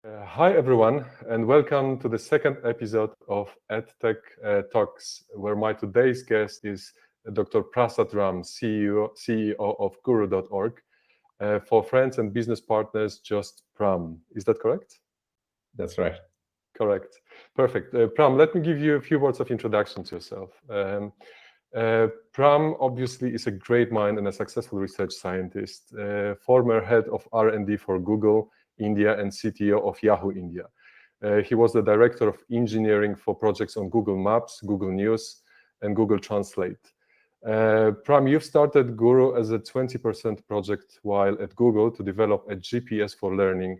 Hi, everyone, and welcome to the second episode of EdTech Talks, where my today's guest is Dr. Prasad Ram, CEO of Gooru.org. For friends and business partners, just Pram. Is that correct? That's right. Correct. Perfect. Pram, let me give you a few words of introduction to yourself. Pram obviously is a great mind and a successful research scientist, former head of R&D for Google India and CTO of Yahoo India. He was the director of engineering for projects on Google Maps, Google News, and Google Translate. Pram, you've started Gooru as a 20% project while at Google to develop a GPS for learning.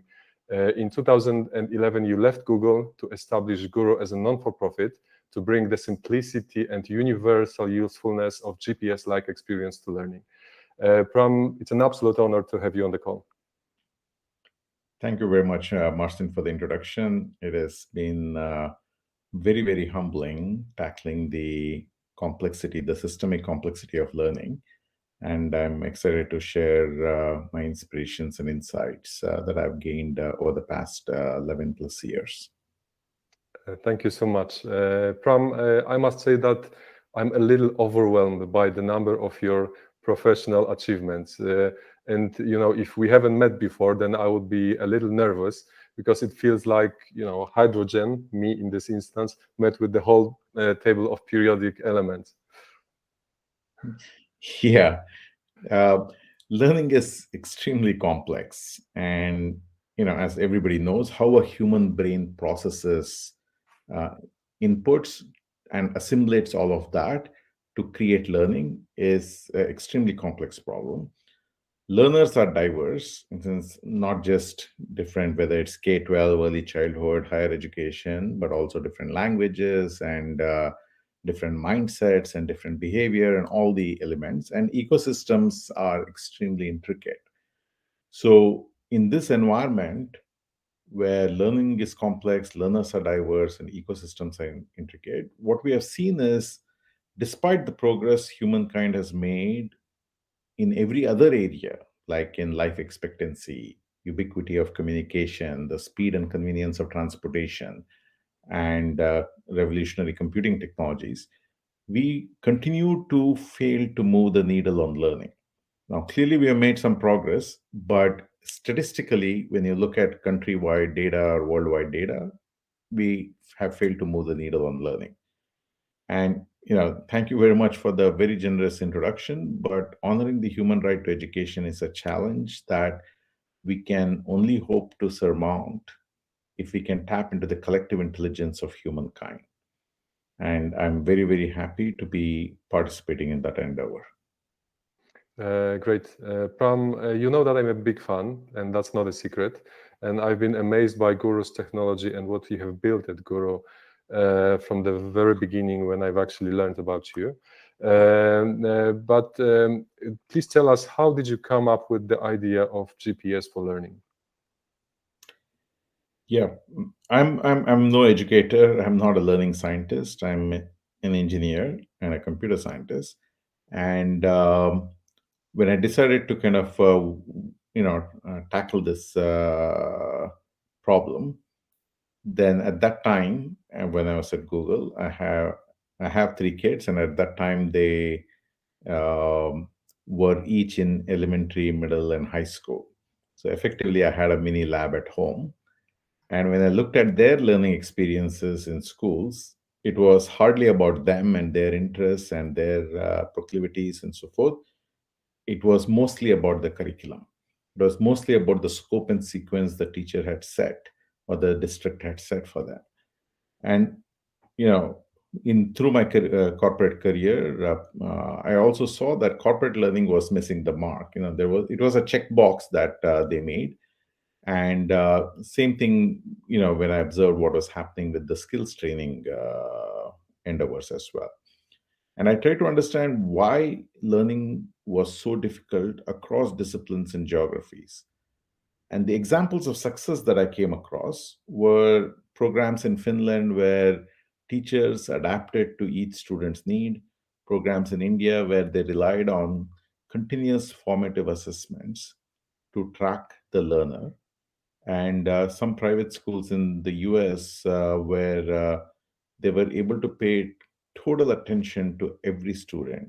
In 2011, you left Google to establish Gooru as a non-for-profit to bring the simplicity and universal usefulness of GPS-like experience to learning. Pram, it's an absolute honor to have you on the call. Thank you very much, Martin, for the introduction. It has been very, very humbling tackling the complexity, the systemic complexity of learning. And I'm excited to share my inspirations and insights that I've gained over the past 11 plus years. Thank you so much. Pram, I must say that I'm a little overwhelmed by the number of your professional achievements. And, if we haven't met before, then I would be a little nervous because it feels like, hydrogen, me in this instance, met with the whole table of periodic elements. Yeah, uh, learning is extremely complex. And, as everybody knows, how a human brain processes uh, inputs and assimilates all of that to create learning is an extremely complex problem. Learners are diverse, in sense, not just different, whether it's K-12, early childhood, higher education, but also different languages and different mindsets and different behavior and all the elements. And ecosystems are extremely intricate. So, in this environment, where learning is complex, learners are diverse, and ecosystems are intricate, what we have seen is despite the progress humankind has made in every other area, like in life expectancy, ubiquity of communication, the speed and convenience of transportation, and revolutionary computing technologies, we continue to fail to move the needle on learning. Now, clearly, we have made some progress, but statistically, when you look at countrywide data or worldwide data, we have failed to move the needle on learning. And thank you very much for the very generous introduction. But honoring the human right to education is a challenge that we can only hope to surmount if we can tap into the collective intelligence of humankind. And I'm very, very happy to be participating in that endeavor. Great. Pram, you know that I'm a big fan, and that's not a secret. And I've been amazed by Guru's technology and what you have built at Guru from the very beginning when I've actually learned about you. But please tell us, how did you come up with the idea of GPS for learning? Yeah, I'm no educator. I'm not a learning scientist. I'm an engineer and a computer scientist. And when I decided to kind of tackle this problem, then at that time, when I was at Google, I have three kids, and at that time they um, were each in elementary, middle, and high school. So effectively, I had a mini lab at home. And when I looked at their learning experiences in schools, it was hardly about them and their interests and their proclivities and so forth. It was mostly about the curriculum. It was mostly about the scope and sequence the teacher had set or the district had set for them. And you know, in through my corporate career, I also saw that corporate learning was missing the mark. It was a checkbox that they made, and same thing, when I observed what was happening with the skills training endeavors as well. And I tried to understand why learning was so difficult across disciplines and geographies. And the examples of success that I came across were programs in Finland where teachers adapted to each student's need, programs in India where they relied on continuous formative assessments to track the learner, And some private schools in the US where they were able to pay total attention to every student.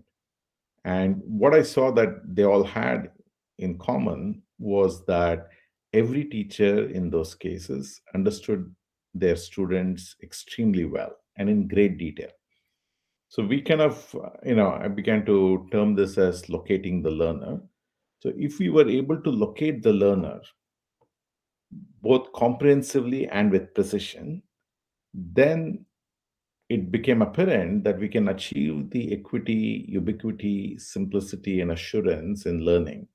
And what I saw that they all had in common was that every teacher in those cases understood their students extremely well and in great detail. So we kind of, I began to term this as locating the learner. So if we were able to locate the learner both comprehensively and with precision, then it became apparent that we can achieve the equity, ubiquity, simplicity, and assurance in learning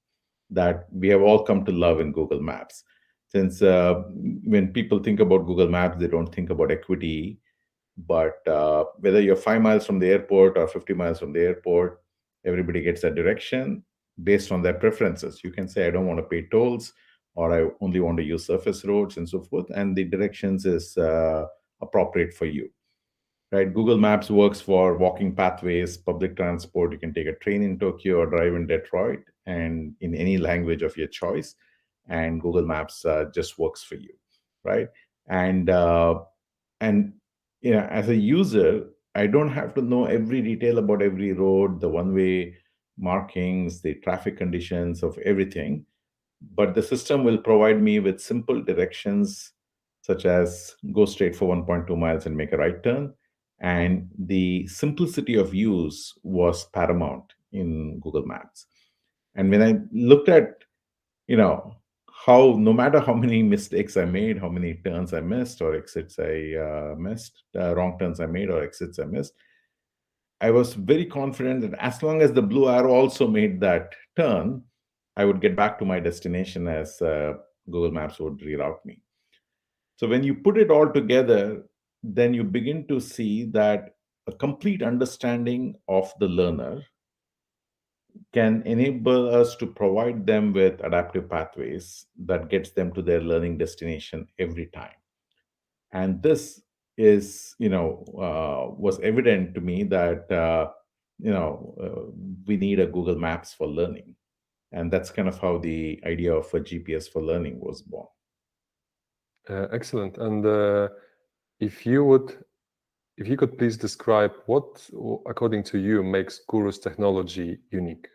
that we have all come to love in Google Maps. Since when people think about Google Maps, they don't think about equity, but whether you're 5 miles from the airport or 50 miles from the airport, everybody gets a direction based on their preferences. You can say, I don't want to pay tolls, or I only want to use surface roads and so forth. And the directions is appropriate for you, right? Google Maps works for walking pathways, public transport. You can take a train in Tokyo or drive in Detroit and in any language of your choice. And Google Maps just works for you, right? And and as a user, I don't have to know every detail about every road, the one-way markings, the traffic conditions of everything, but the system will provide me with simple directions such as go straight for 1.2 miles and make a right turn. And the simplicity of use was paramount in Google Maps. And when I looked at, you know, how no matter how many mistakes I made, how many turns I missed or exits I missed, wrong turns I made or exits I missed, I was very confident that as long as the blue arrow also made that turn, I would get back to my destination as Google Maps would reroute me. So when you put it all together, then you begin to see that a complete understanding of the learner can enable us to provide them with adaptive pathways that gets them to their learning destination every time. And this is, was evident to me that we need a Google Maps for learning. And that's kind of how the idea of a GPS for learning was born. Excellent. And if you would, if you could please describe what, according to you, makes Guru's technology unique.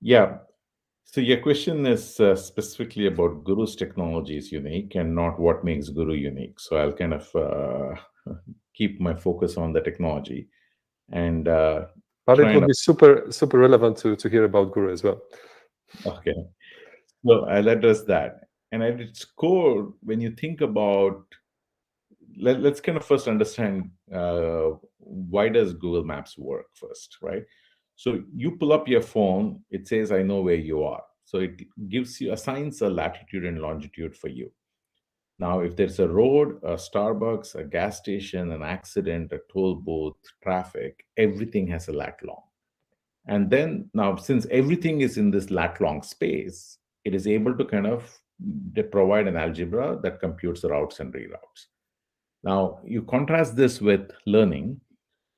Yeah. So your question is specifically about Guru's technology is unique and not what makes Guru unique. So I'll kind of keep my focus on the technology and But it try and would be super relevant to hear about Guru as well. okay. So I'll address that. And at its core, when you think about, let's kind of first understand why does Google Maps work first, right? So you pull up your phone, it says, I know where you are. So it gives you, assigns a latitude and longitude for you. Now, if there's a road, a Starbucks, a gas station, an accident, a toll booth, traffic, everything has a lat long. And then now, since everything is in this lat long space, it is able to kind of provide an algebra that computes the routes and reroutes. Now, you contrast this with learning.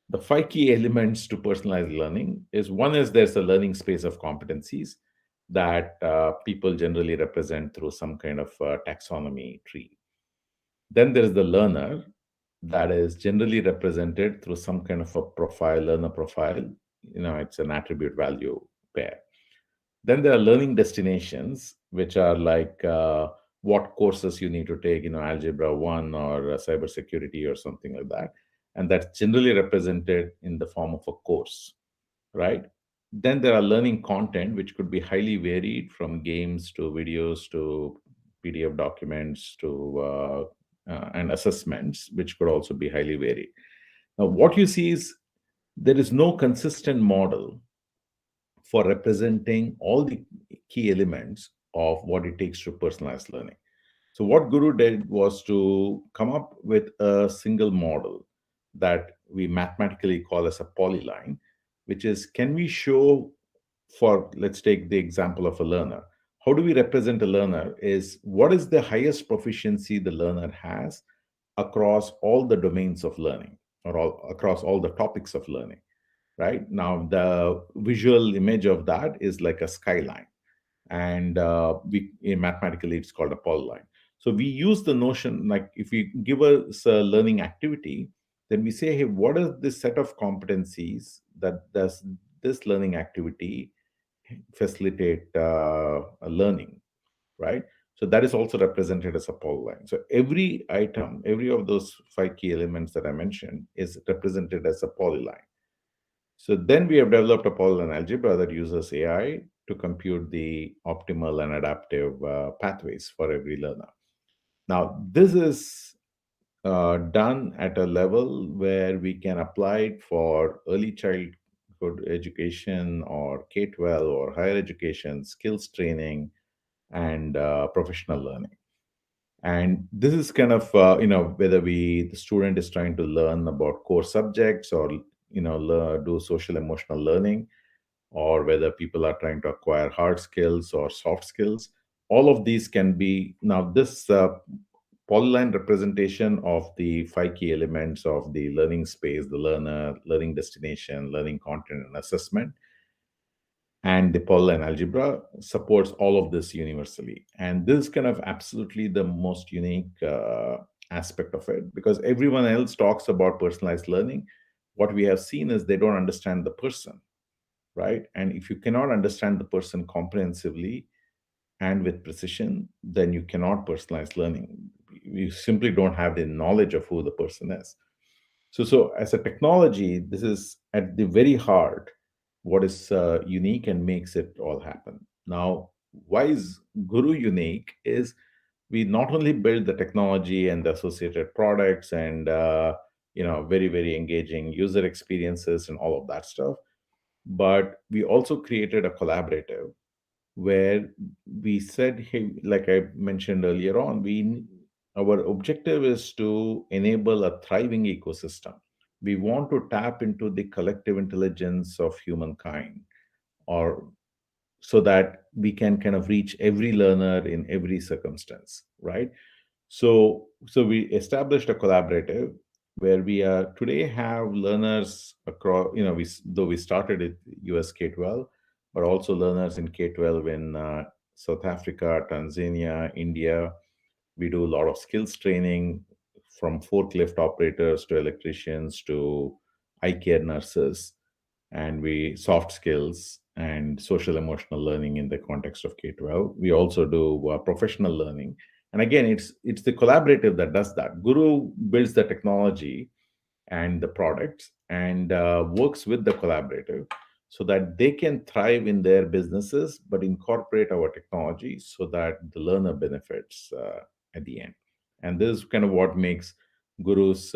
The five key elements to personalized learning is one is there's a learning space of competencies that people generally represent through some kind of taxonomy tree. Then there is the learner that is generally represented through some kind of a profile, learner profile. It's an attribute value pair. Then there are learning destinations, which are like what courses you need to take, Algebra 1 or cybersecurity or something like that. And that's generally represented in the form of a course, right? Then there are learning content, which could be highly varied from games to videos to PDF documents to and assessments, which could also be highly varied. Now, what you see is there is no consistent model for representing all the key elements of what it takes to personalize learning. So what Guru did was to come up with a single model that we mathematically call as a polyline, which is, can we show, for let's take the example of a learner. How do we represent a learner is what is the highest proficiency the learner has across all the domains of learning or across all the topics of learning, right? Now, the visual image of that is like a skyline. and mathematically it's called a polyline. So we use the notion, like if we give us a learning activity, then we say, hey, what is this set of competencies that does this learning activity facilitate a learning, right? So that is also represented as a polyline. So every item, every of those five key elements that I mentioned is represented as a polyline. So then we have developed a polyline algebra that uses AI to compute the optimal and adaptive pathways for every learner. Now, this is done at a level where we can apply it for early childhood education or K-12 or higher education, skills training, and professional learning. And this is kind of whether the student is trying to learn about core subjects or do social emotional learning, or whether people are trying to acquire hard skills or soft skills. All of these can be now this polyline representation of the five key elements of the learning space, the learner, learning destination, learning content, and assessment. And the polyline algebra supports all of this universally. And this is kind of absolutely the most unique aspect of it, because everyone else talks about personalized learning. What we have seen is they don't understand the person, right? And if you cannot understand the person comprehensively and with precision, then you cannot personalize learning. You simply don't have the knowledge of who the person is. So as a technology, this is at the very heart what is unique and makes it all happen. Now, why is Guru unique? Is we not only build the technology and the associated products and very very engaging user experiences and all of that stuff, but we also created a collaborative where we said, hey, like I mentioned earlier on, our objective is to enable a thriving ecosystem. We want to tap into the collective intelligence of humankind, or so that we can kind of reach every learner in every circumstance, right? So we established a collaborative where we are today have learners across, though we started at US K-12, but also learners in K-12 in South Africa, Tanzania, India. We do a lot of skills training, from forklift operators to electricians to eye care nurses, and we soft skills and social emotional learning in the context of K-12. We also do professional learning. And again, it's the collaborative that does that. Guru builds the technology and the products and works with the collaborative so that they can thrive in their businesses, but incorporate our technology so that the learner benefits at the end. And this is kind of what makes Guru's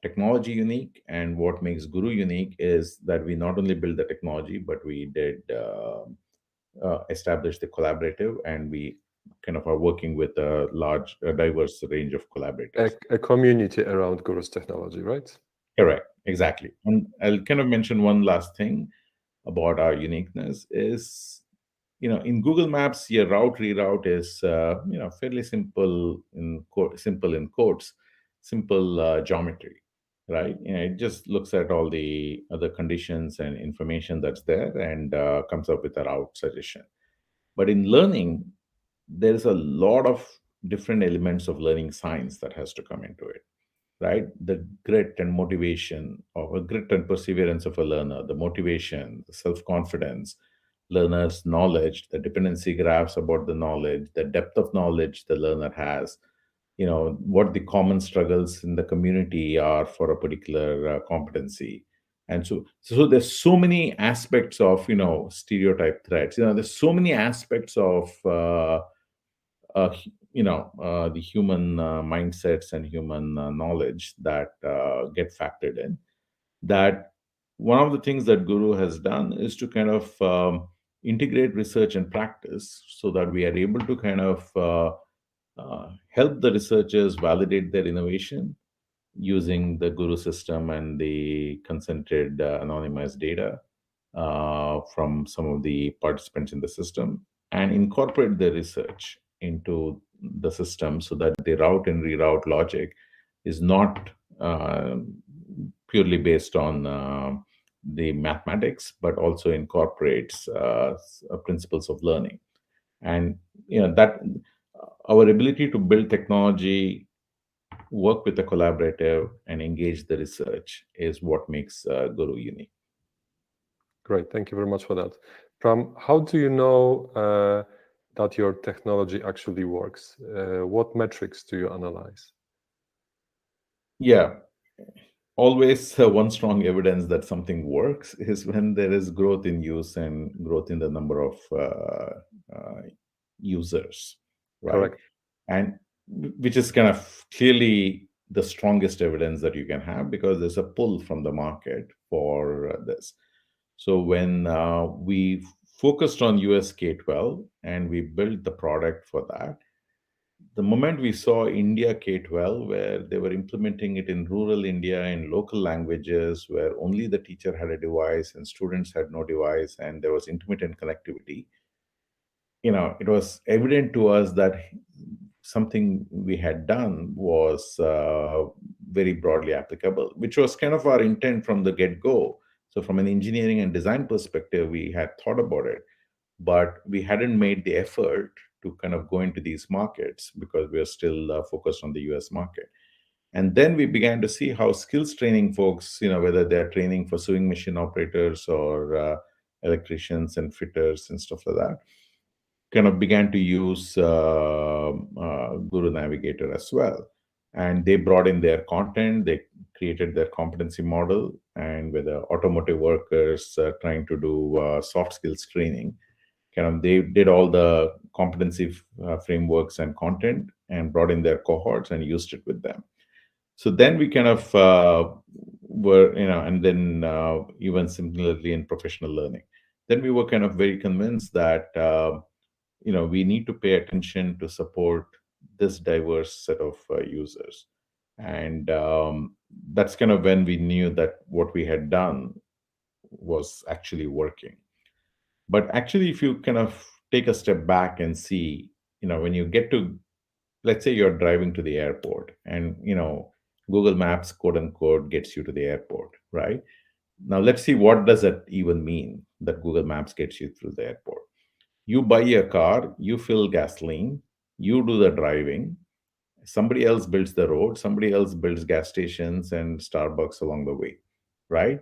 technology unique. And what makes Guru unique is that we not only build the technology, but we did establish the collaborative, and we kind of are working with a large, diverse range of collaborators. A community around Guru's technology, right? Correct, exactly. And I'll kind of mention one last thing about our uniqueness is, in Google Maps, your route reroute is, fairly simple simple in quotes, simple geometry, right? It just looks at all the other conditions and information that's there and comes up with a route suggestion. But in learning, there's a lot of different elements of learning science that has to come into it, right? The grit and motivation, or a grit and perseverance of a learner, the motivation, the self-confidence, learner's knowledge, the dependency graphs about the knowledge, the depth of knowledge the learner has, what the common struggles in the community are for a particular competency. And so there's so many aspects of, stereotype threats. There's so many aspects of the human mindsets and human knowledge that get factored in. That one of the things that Guru has done is to kind of integrate research and practice so that we are able to kind of help the researchers validate their innovation using the Guru system and the consented anonymized data from some of the participants in the system, and incorporate the research into the system so that the route and reroute logic is not purely based on the mathematics, but also incorporates principles of learning. And that our ability to build technology, work with the collaborative, and engage the research is what makes Guru unique. Great, thank you very much for that. Pram, how do you know that your technology actually works? What metrics do you analyze? Yeah, always one strong evidence that something works is when there is growth in use and growth in the number of users, right? Correct. And which is kind of clearly the strongest evidence that you can have, because there's a pull from the market for this. So when we focused on US K-12 and we built the product for that, the moment we saw India K-12, where they were implementing it in rural India in local languages, where only the teacher had a device and students had no device, and there was intermittent connectivity, it was evident to us that something we had done was very broadly applicable, which was kind of our intent from the get-go. So from an engineering and design perspective, we had thought about it, but we hadn't made the effort to kind of go into these markets because we are still focused on the US market. And then we began to see how skills training folks, whether they're training for sewing machine operators or electricians and fitters and stuff like that, kind of began to use Guru Navigator as well. And they brought in their content, they created their competency model, and with the automotive workers trying to do soft skills training, kind of they did all the competency frameworks and content and brought in their cohorts and used it with them. So then we kind of were, and then even similarly in professional learning, then we were kind of very convinced that we need to pay attention to support this diverse set of users. And that's kind of when we knew that what we had done was actually working. But actually, if you kind of take a step back and see, when you get to, let's say you're driving to the airport, and Google Maps, quote unquote, gets you to the airport, right? Now let's see, what does that even mean, that Google Maps gets you through the airport? You buy a car, you fill gasoline, you do the driving, somebody else builds the road, somebody else builds gas stations and Starbucks along the way, right?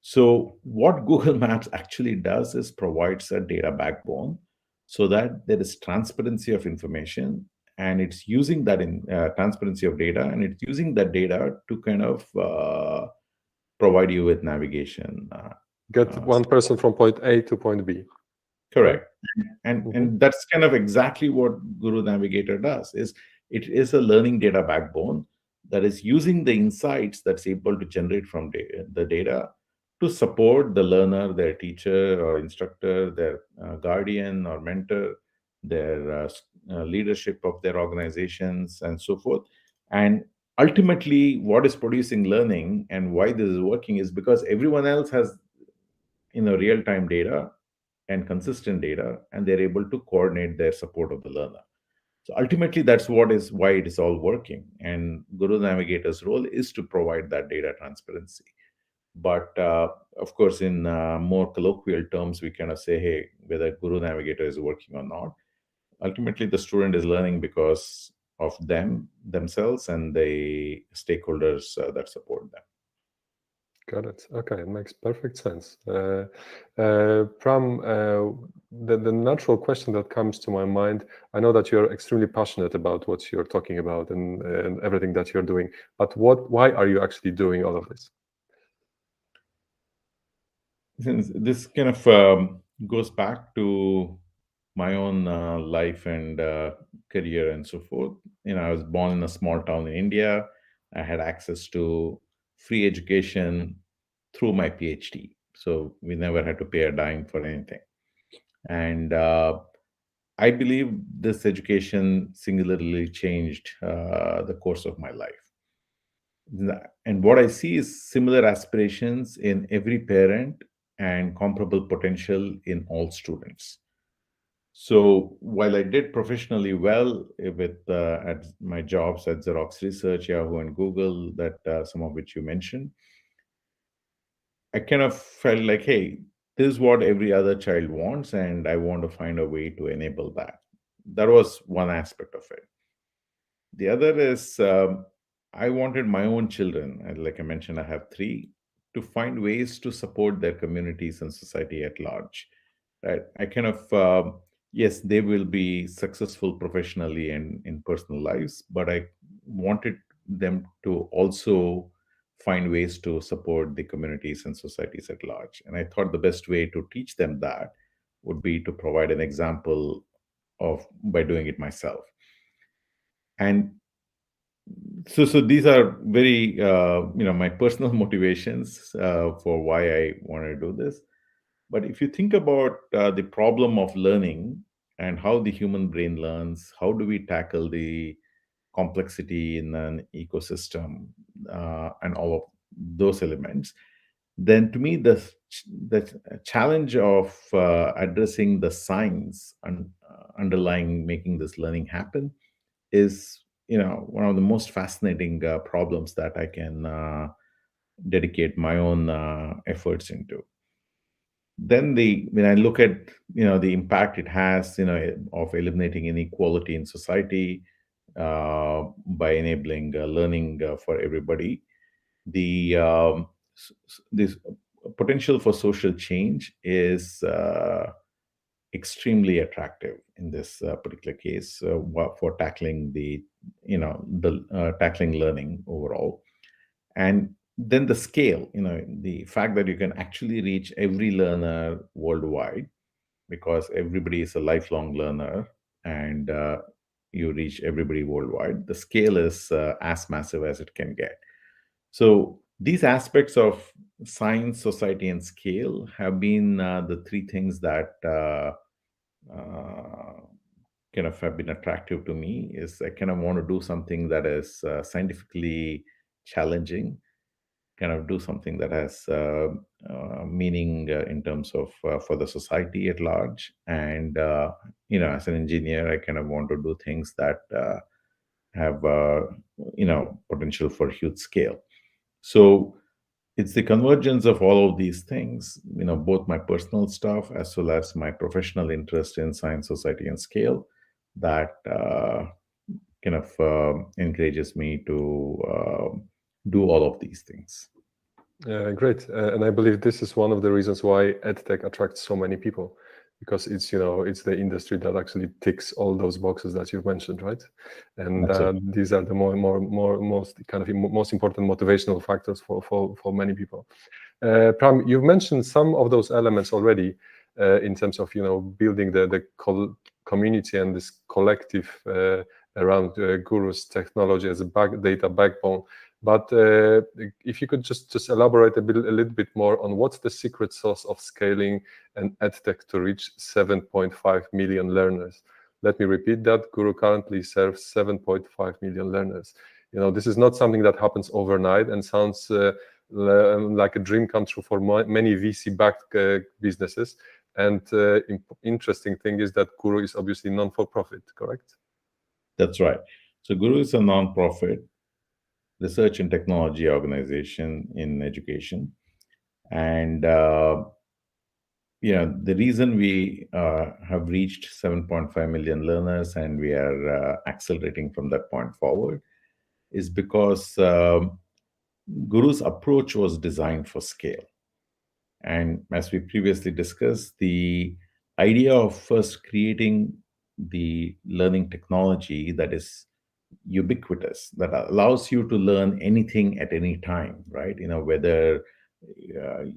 So what Google Maps actually does is provides a data backbone so that there is transparency of information, and it's using that in transparency of data, and it's using that data to kind of provide you with navigation. Get one person from point A to point B. Correct. And that's kind of exactly what Guru Navigator does. Is it is a learning data backbone that is using the insights that's able to generate from the data to support the learner, their teacher or instructor, their guardian or mentor, their leadership of their organizations, and so forth. And ultimately, what is producing learning and why this is working is because everyone else has real-time data and consistent data, and they're able to coordinate their support of the learner. So ultimately, that's why it is all working. And Guru Navigator's role is to provide that data transparency. But of course, in more colloquial terms, we kind of say, hey, whether Guru Navigator is working or not, ultimately the student is learning because of themselves, and the stakeholders that support them. Got it. Okay, it makes perfect sense. Pram, the natural question that comes to my mind, I know that you're extremely passionate about what you're talking about and everything that you're doing, but why are you actually doing all of this? Since this kind of goes back to my own life and career and so forth. I was born in a small town in India. I had access to free education through my PhD. So we never had to pay a dime for anything. And I believe this education singularly changed the course of my life. And what I see is similar aspirations in every parent and comparable potential in all students. So while I did professionally well with at my jobs at Xerox Research, Yahoo, and Google, that some of which you mentioned, I kind of felt like, hey, this is what every other child wants, and I want to find a way to enable that. That was one aspect of it. The other is I wanted my own children, and like I mentioned, I have three, to find ways to support their communities and society at large. Right? I kind of yes, they will be successful professionally and in personal lives, but I wanted them to also find ways to support the communities and societies at large. And I thought the best way to teach them that would be to provide an example of by doing it myself. And so these are very my personal motivations for why I want to do this. But if you think about the problem of learning and how the human brain learns, how do we tackle the complexity in an ecosystem and all of those elements, then to me the challenge of addressing the science and underlying making this learning happen is one of the most fascinating problems that I can dedicate my own efforts into. Then the when I look at the impact it has of eliminating inequality in society by enabling learning for everybody, the this potential for social change is extremely attractive in this particular case for tackling the tackling learning overall. And then the scale, the fact that you can actually reach every learner worldwide, because everybody is a lifelong learner, and you reach everybody worldwide. The scale is as massive as it can get. So these aspects of science, society, and scale have been the three things that uh, kind of have been attractive to me. Is I kind of want to do something that is scientifically challenging, kind of do something that has meaning in terms of for the society at large. And as an engineer, I kind of want to do things that have potential for huge scale. So it's the convergence of all of these things, both my personal stuff as well as my professional interest in science, society, and scale, that kind of encourages me to do all of these things. Great. And I believe this is one of the reasons why EdTech attracts so many people, because it's the industry that actually ticks all those boxes that you've mentioned, right? And That's it. these are the most kind of most important motivational factors for many people. Pram, you've mentioned some of those elements already in terms of building the community and this collective around Guru's technology as a data backbone. But if you could just elaborate a little bit more on what's the secret sauce of scaling an EdTech to reach 7.5 million learners. Let me repeat that. Guru currently serves 7.5 million learners. This is not something that happens overnight and sounds like a dream come true for many VC-backed businesses. And interesting thing is that Guru is obviously non-for-profit, correct? That's right. So Guru is a non-profit research and technology organization in education. And the reason we have reached 7.5 million learners, and we are accelerating from that point forward, is because Guru's approach was designed for scale. And as we previously discussed, the idea of first creating the learning technology that is ubiquitous, that allows you to learn anything at any time, right? Whether you're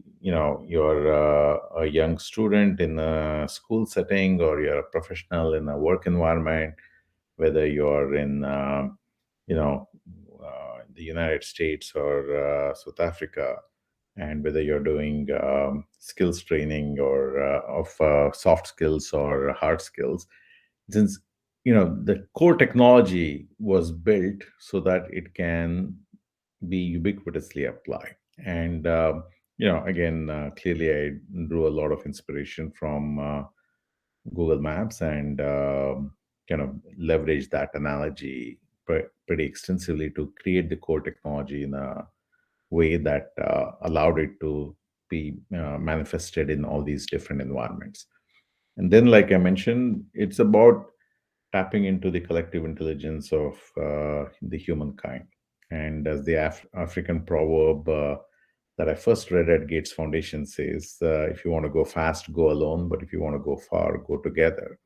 a young student in a school setting, or you're a professional in a work environment, whether you're in the United States or South Africa, and whether you're doing skills training or of soft skills or hard skills, since the core technology was built so that it can be ubiquitously applied. And again, clearly I drew a lot of inspiration from Google Maps, and kind of leverage that analogy pretty extensively to create the core technology in a way that allowed it to be manifested in all these different environments. And then, like I mentioned, it's about tapping into the collective intelligence of the humankind. And as the African proverb that I first read at Gates Foundation says, if you want to go fast, go alone, but if you want to go far, go together.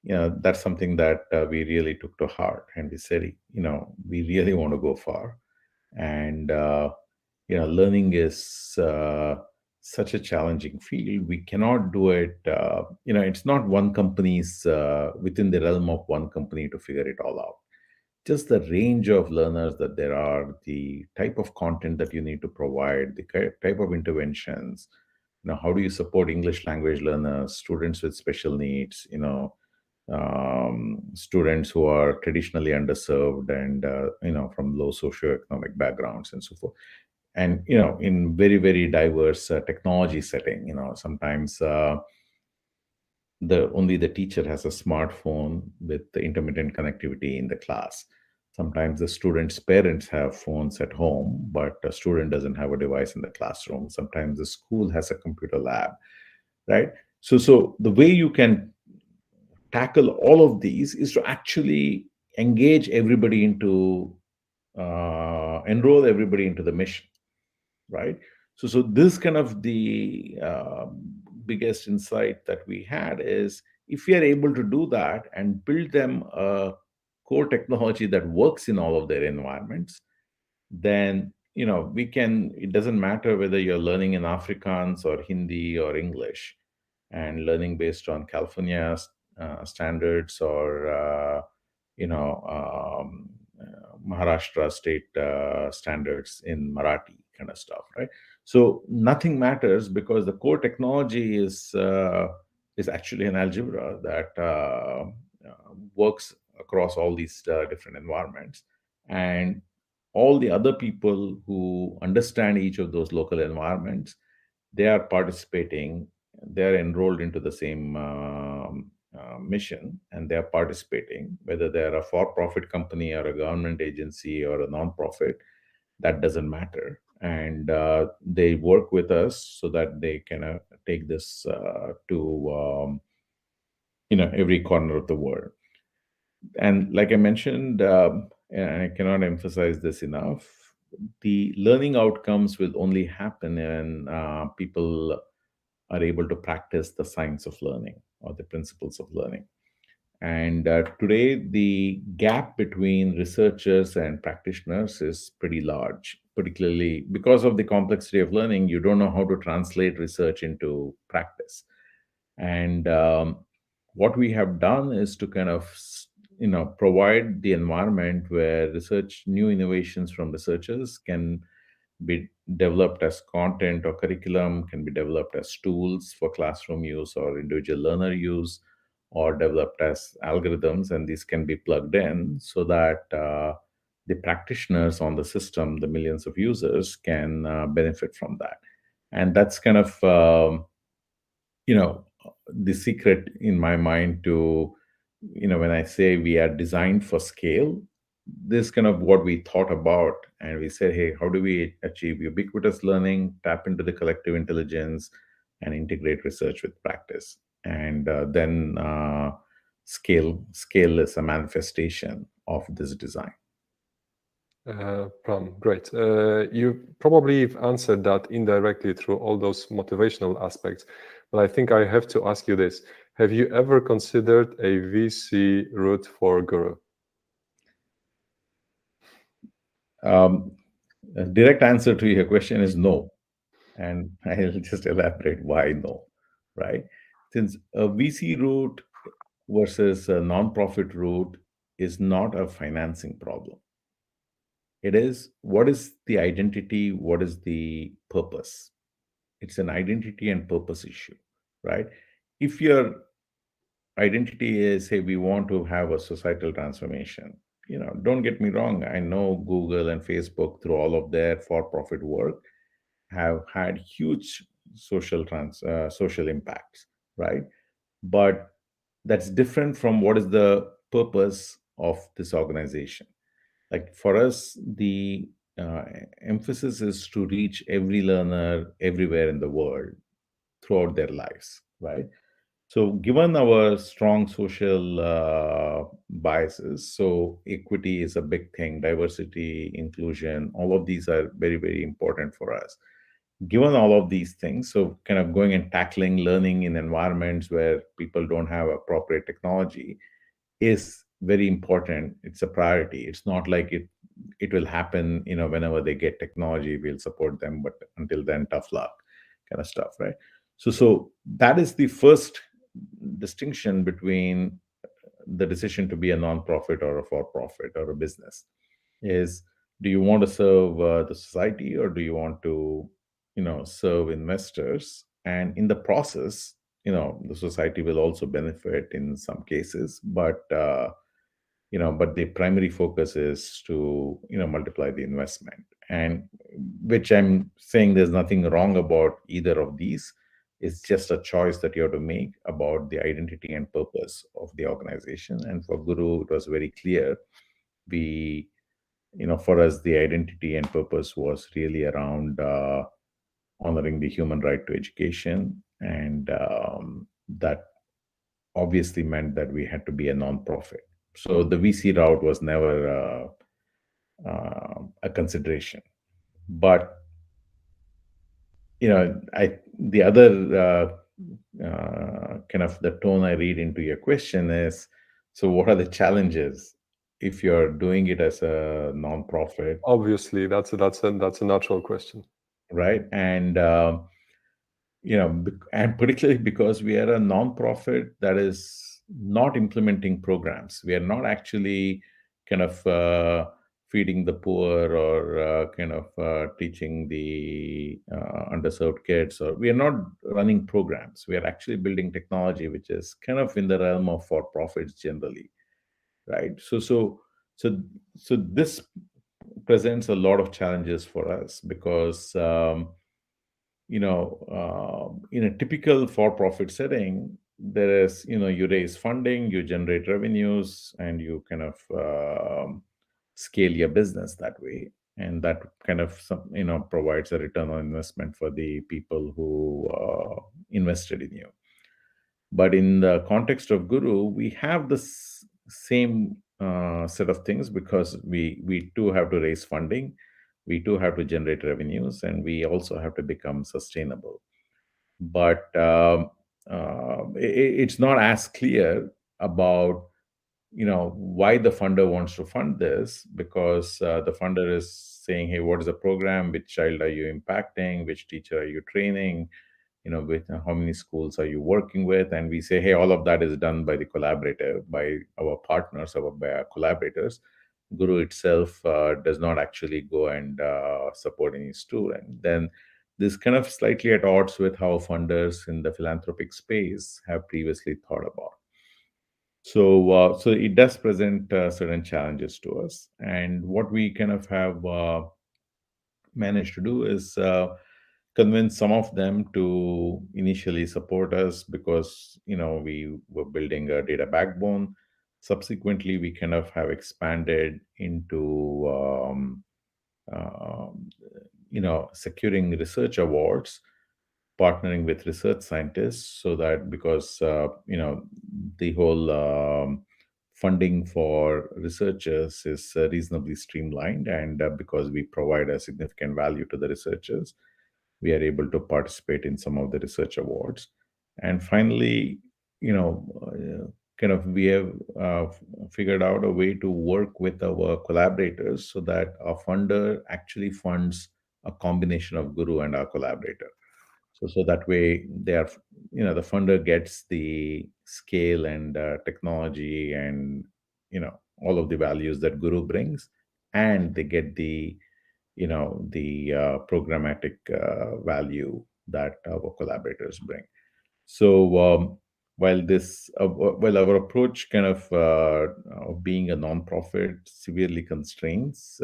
That's something that we really took to heart, and we said, we really want to go far. And learning is such a challenging field. We cannot do it. It's not one company's within the realm of one company to figure it all out. Just the range of learners that there are, the type of content that you need to provide, the type of interventions. How do you support English language learners, students with special needs? Students who are traditionally underserved and from low socioeconomic backgrounds and so forth, and in very, very diverse technology setting. Sometimes the teacher has a smartphone with the intermittent connectivity in the class. Sometimes the students' parents have phones at home, but a student doesn't have a device in the classroom. Sometimes the school has a computer lab, right? So the way you can tackle all of these is to actually engage everybody into enroll everybody into the mission, right? So this kind of the biggest insight that we had is, if we are able to do that and build them a core technology that works in all of their environments, then we can, it doesn't matter whether you're learning in Afrikaans or Hindi or English, and learning based on California standards, or Maharashtra state standards in Marathi kind of stuff, right? So nothing matters, because the core technology is actually an algebra that works across all these different environments. And all the other people who understand each of those local environments, they are participating, they're enrolled into the same mission, and they're participating, whether they're a for-profit company or a government agency or a non-profit, that doesn't matter. And they work with us so that they can take this to every corner of the world. And like I mentioned, and I cannot emphasize this enough, the learning outcomes will only happen when people are able to practice the science of learning or the principles of learning. And today, the gap between researchers and practitioners is pretty large, particularly because of the complexity of learning. You don't know how to translate research into practice. And what we have done is to kind of provide the environment where new innovations from researchers can be developed as content or curriculum, can be developed as tools for classroom use or individual learner use, or developed as algorithms, and these can be plugged in so that the practitioners on the system, the millions of users, can benefit from that. And that's kind of the secret in my mind to, when I say we are designed for scale, this kind of what we thought about. And we said, hey, how do we achieve ubiquitous learning, tap into the collective intelligence, and integrate research with practice? And then scale is a manifestation of this design. Pram, great. You probably answered that indirectly through all those motivational aspects, but I think I have to ask you this. Have you ever considered a VC route for Gooru? A direct answer to your question is no. And I'll just elaborate why no, right? Since a VC route versus a non-profit route is not a financing problem. It is, what is the identity? What is the purpose? It's an identity and purpose issue, right? If your identity is, hey, we want to have a societal transformation, don't get me wrong. I know Google and Facebook, through all of their for-profit work, have had huge social impacts, right? But that's different from what is the purpose of this organization. Like for us, the uh, emphasis is to reach every learner everywhere in the world throughout their lives, right? So, given our strong social biases, so equity is a big thing, diversity, inclusion, all of these are very, very important for us. Given all of these things, so kind of going and tackling learning in environments where people don't have appropriate technology is very important. It's a priority. It's not like it will happen, whenever they get technology, we'll support them, but until then, tough luck, kind of stuff, right? So that is the first distinction between the decision to be a non-profit or a for-profit or a business is, do you want to serve the society, or do you want to serve investors? And in the process, the society will also benefit in some cases, but the primary focus is to multiply the investment. And which I'm saying, there's nothing wrong about either of these. It's just a choice that you have to make about the identity and purpose of the organization. And for Guru, it was very clear. We For us, the identity and purpose was really around honoring the human right to education, and that obviously meant that we had to be a non-profit. So the VC route was never a consideration. But I the other kind of the tone I read into your question is, so what are the challenges if you're doing it as a non-profit, Obviously, that's a natural question. right? And and particularly because we are a non-profit that is not implementing programs. We are not actually kind of feeding the poor, or kind of teaching the underserved kids, or we are not running programs. We are actually building technology, which is kind of in the realm of for profits generally, right? So this presents a lot of challenges for us, because in a typical for-profit setting, there is, you raise funding, you generate revenues, and you kind of scale your business that way. And that kind of provides a return on investment for the people who invested in you. But in the context of Guru, we have this same set of things, because we too have to raise funding, we too have to generate revenues, and we also have to become sustainable. But it's not as clear about why the funder wants to fund this, because the funder is saying, hey, what is the program, which child are you impacting, which teacher are you training, with how many schools are you working with? And we say, hey, all of that is done by the collaborator, by our partners, by our collaborators. Guru itself does not actually go and support any student. Then this kind of slightly at odds with how funders in the philanthropic space have previously thought about. So it does present certain challenges to us. And what we kind of have managed to do is convince some of them to initially support us, because we were building a data backbone. Subsequently, we kind of have expanded into um, securing research awards, partnering with research scientists, so that, because the whole funding for researchers is reasonably streamlined, and because we provide a significant value to the researchers, we are able to participate in some of the research awards. And finally, kind of we have figured out a way to work with our collaborators, so that our funder actually funds a combination of Guru and our collaborator. So that way, they are, the funder gets the scale and technology, and all of the values that Guru brings, and they get the programmatic value that our collaborators bring. So while our approach kind of being a nonprofit severely constrains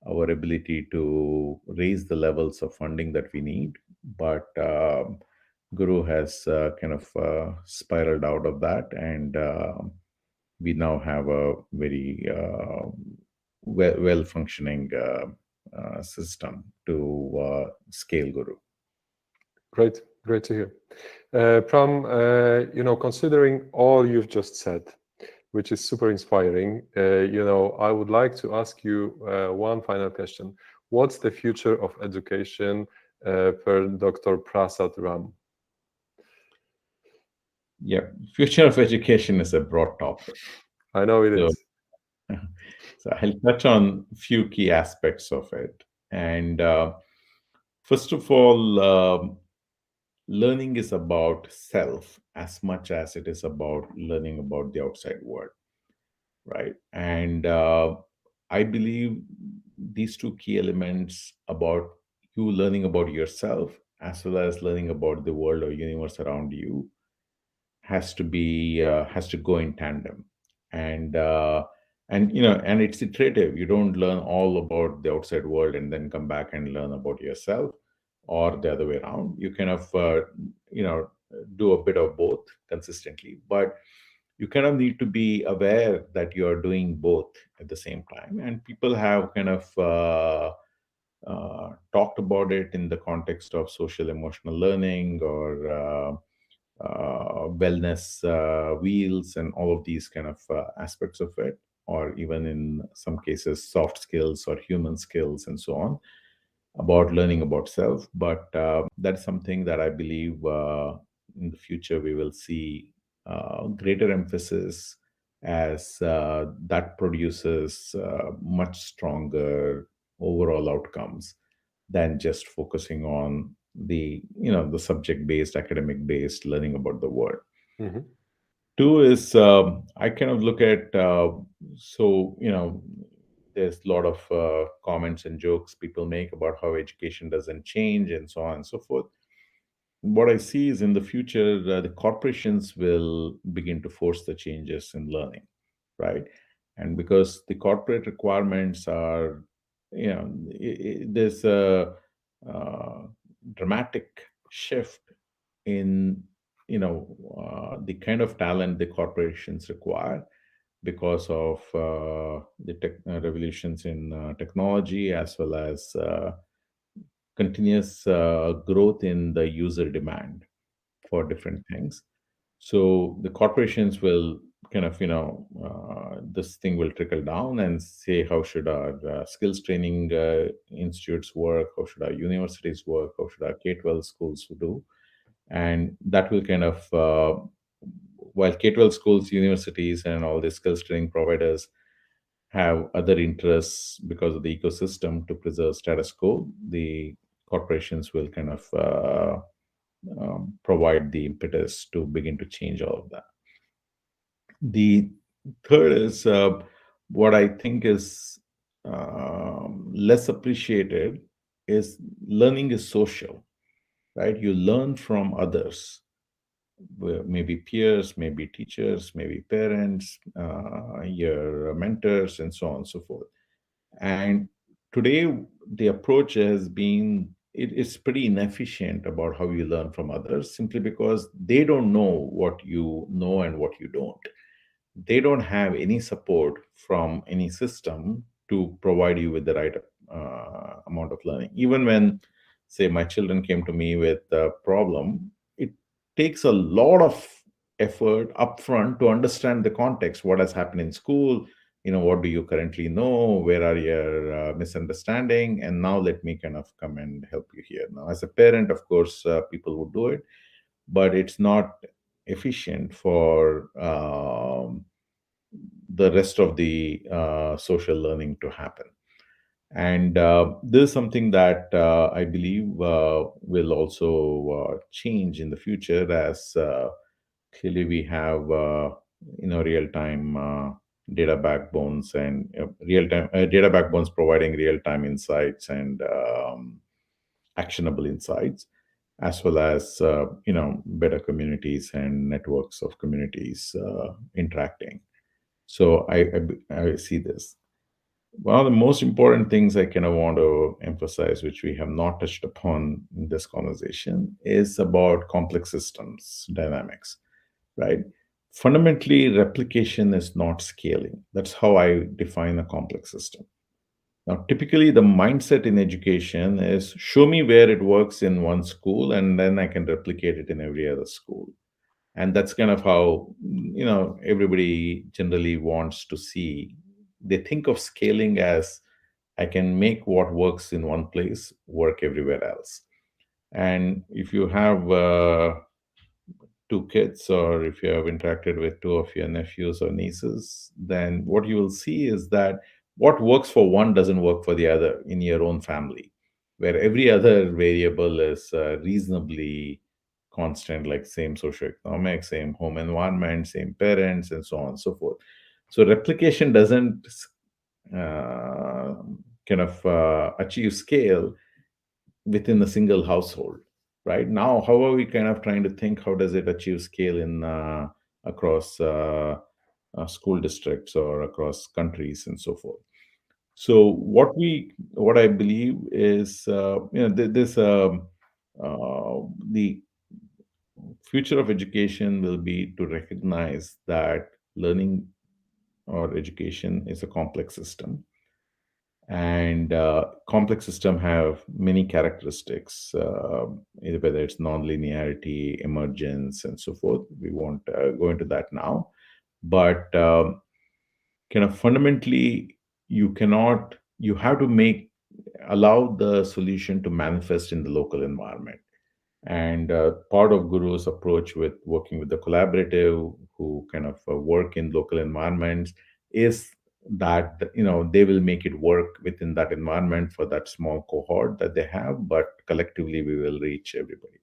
our ability to raise the levels of funding that we need, but Guru has kind of spiraled out of that, and we now have a very well functioning system to scale Gooru. Great, great to hear. Pram, considering all you've just said, which is super inspiring, I would like to ask you one final question. What's the future of education per Dr. Prasad Ram? Yeah, future of education is a broad topic. I know it So, is. so I'll touch on a few key aspects of it. And first of all, learning is about self as much as it is about learning about the outside world, right? And I believe these two key elements about you learning about yourself as well as learning about the world or universe around you has to go in tandem. And and it's iterative. You don't learn all about the outside world and then come back and learn about yourself, or the other way around. You kind of you know do a bit of both consistently, but you kind of need to be aware that you're doing both at the same time. And people have kind of talked about it in the context of social emotional learning, or wellness wheels, and all of these kind of aspects of it, or even in some cases soft skills or human skills and so on, about learning about self. But that's something that I believe in the future we will see greater emphasis, as that produces much stronger overall outcomes than just focusing on the subject based, academic based learning about the world. Mhm. Two is, I kind of look at, so there's a lot of comments and jokes people make about how education doesn't change and so on and so forth. What I see is, in the future, the corporations will begin to force the changes in learning, right? And because the corporate requirements are, there's a uh, dramatic shift in the kind of talent the corporations require, because of the revolutions in technology, as well as continuous growth in the user demand for different things. So the corporations will kind of, this thing will trickle down and say, how should our skills training institutes work? How should our universities work? How should our K-12 schools do? And that will kind of, while K-12 schools, universities, and all the skills training providers have other interests because of the ecosystem to preserve status quo, the corporations will kind of provide the impetus to begin to change all of that. The third is, what I think is less appreciated, is learning is social, right? You learn from others, maybe peers, maybe teachers, maybe parents, your mentors, and so on and so forth. And today, the approach has been, it's pretty inefficient about how you learn from others, simply because they don't know what you know and what you don't. They don't have any support from any system to provide you with the right amount of learning. Even when, say, my children came to me with a problem, it takes a lot of effort upfront to understand the context, what has happened in school, what do you currently know, where are your misunderstanding, and now let me kind of come and help you here. Now, as a parent, of course, people would do it, but it's not efficient for the rest of the social learning to happen. And this is something that I believe will also change in the future, as clearly we have real time data backbones, and real time data backbones providing real time insights and actionable insights, as well as better communities and networks of communities interacting. So I see this. One of the most important things I kind of want to emphasize, which we have not touched upon in this conversation, is about complex systems dynamics, right? Fundamentally, replication is not scaling. That's how I define a complex system. Now, typically, the mindset in education is show me where it works in one school, and then I can replicate it in every other school. And that's kind of how, everybody generally wants to see. They think of scaling as I can make what works in one place work everywhere else. And if you have two kids, or if you have interacted with two of your nephews or nieces, then what you will see is that what works for one doesn't work for the other in your own family, where every other variable is reasonably constant, like same socioeconomic, same home environment, same parents, and so on and so forth. So replication doesn't uh, achieve scale within a single household. Right now, how are we kind of trying to think, how does it achieve scale in across school districts or across countries and so forth? So what I believe is, this the future of education will be to recognize that learning or education is a complex system, and complex system have many characteristics, whether it's non-linearity, emergence, and so forth. We won't go into that now, but kind of fundamentally, you have to allow the solution to manifest in the local environment. And part of Guru's approach with working with the collaborative who kind of work in local environments is that they will make it work within that environment for that small cohort that they have, but collectively we will reach everybody.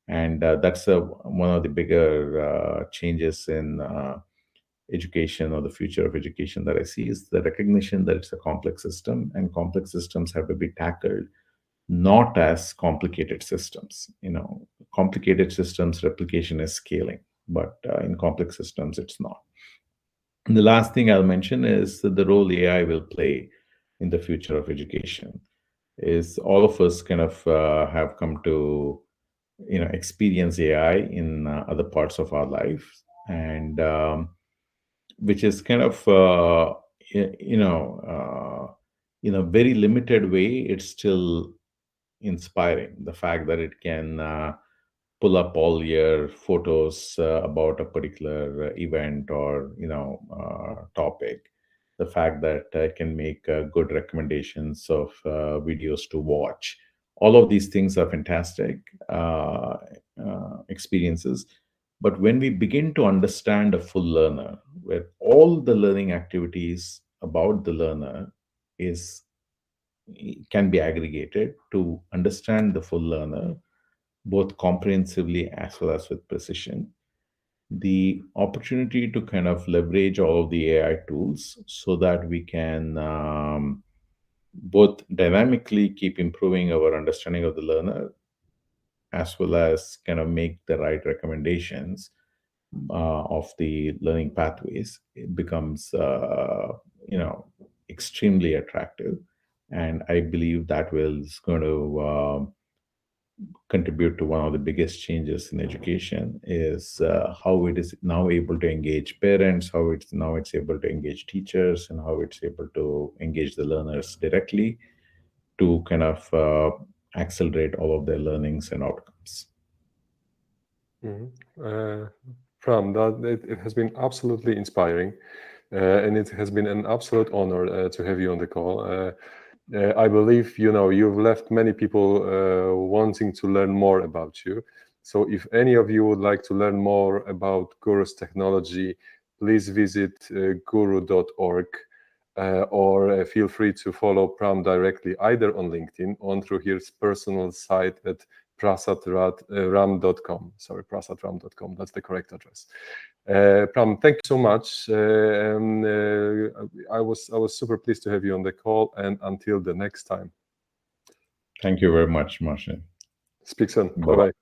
And that's one of the bigger changes in education, or the future of education, that I see, is the recognition that it's a complex system, and complex systems have to be tackled not as complicated systems. Complicated systems, replication is scaling, but in complex systems, it's not. And the last thing I'll mention is the role AI will play in the future of education. Is all of us kind of have come to experience AI in other parts of our life, and which is kind of in a very limited way, it's still inspiring. The fact that it can pull up all your photos about a particular event or topic, the fact that it can make good recommendations of videos to watch, all of these things are fantastic experiences. But when we begin to understand a full learner, where all the learning activities about the learner is can be aggregated to understand the full learner, both comprehensively as well as with precision, the opportunity to kind of leverage all of the AI tools so that we can both dynamically keep improving our understanding of the learner, as well as kind of make the right recommendations of the learning pathways, it becomes extremely attractive. And I believe that is going to contribute to one of the biggest changes in education, is how it is now able to engage parents, how it's able to engage teachers, and how it's able to engage the learners directly to kind of accelerate all of their learnings and outcomes. Mhm. Pram, it has been absolutely inspiring, and it has been an absolute honor to have you on the call. I believe you've left many people wanting to learn more about you. So if any of you would like to learn more about Guru's technology, please visit guru.org, or feel free to follow Pram directly, either on LinkedIn or through his personal site at prasadram.com. Sorry, prasadram.com. That's the correct address. Pram, thank you so much. I was super pleased to have you on the call, and until the next time. Thank you very much, Marcin. Speak soon. Bye-bye. Bye-bye.